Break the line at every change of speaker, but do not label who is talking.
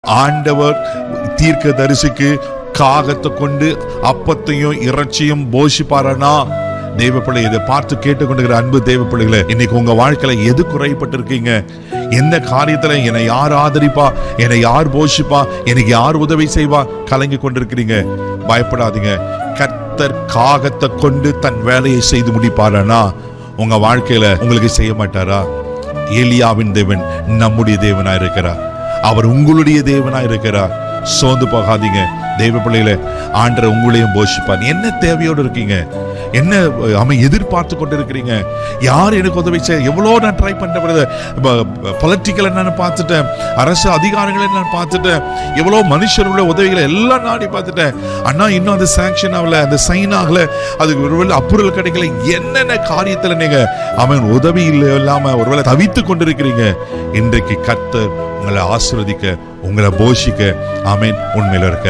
ஆண்டவர் தீர்க்க தரிசிக்கு காகத்தை கொண்டு அப்பத்தையும் இறைச்சியும் போஷிப்பாரனா? தேவ பிள்ளை, இதை பார்த்து கேட்டுக்கொண்டிருக்கிற அன்பு தேவ பிள்ளைகளை, இன்னைக்கு உங்க வாழ்க்கையில எது குறைப்பட்டு இருக்கீங்க? எந்த காரியத்துல என்னை யார் ஆதரிப்பா, என்னை யார் போஷிப்பா, எனக்கு யார் உதவி செய்வா கலங்கி கொண்டிருக்கிறீங்க? பயப்படாதீங்க. கர்த்தர் காகத்தை கொண்டு தன் வேலையை செய்து முடிப்பாரனா உங்க வாழ்க்கையில உங்களுக்கு செய்ய மாட்டாரா? எலியாவின் தேவன் நம்முடைய தேவனா இருக்கிறார். அவர் உங்களுடைய தேவனா இருக்கிறார். சோர்ந்து போகாதீங்க தேவ பிள்ளைகளை. ஆண்டவர் உங்களையும் போஷிப்பார். என்ன தேவையோடு இருக்கீங்க? என்ன எதிர்பார்த்து கொண்டு இருக்கிறீங்க? யார் எனக்கு உதவி செய்ய? எவ்வளோ நான் ட்ரை பண்றேன். பொலிட்டிக்கல் நான் பார்த்துட்டேன், அரசு அதிகாரிகளை நான் பார்த்துட்டேன், எவ்வளோ மனுஷருடைய உதவிகளை எல்லாம் நாடி பார்த்துட்டேன். ஆனா இன்னும் அது சாங்ஷன் ஆகல, அந்த சைன் ஆகல, அதுக்கு ஒருவேளை அப்ரூவல் கிடைக்கல. என்னென்ன காரியத்துல நீங்க உதவி இல்லாம ஒருவேளை தவித்து கொண்டிருக்கிறீங்க. இன்றைக்கு கர்த்தர் உங்களை ஆசீர்வதிக்க, உங்களை போஷிக்க ஆமென் உண்மையில இருக்கிறார்.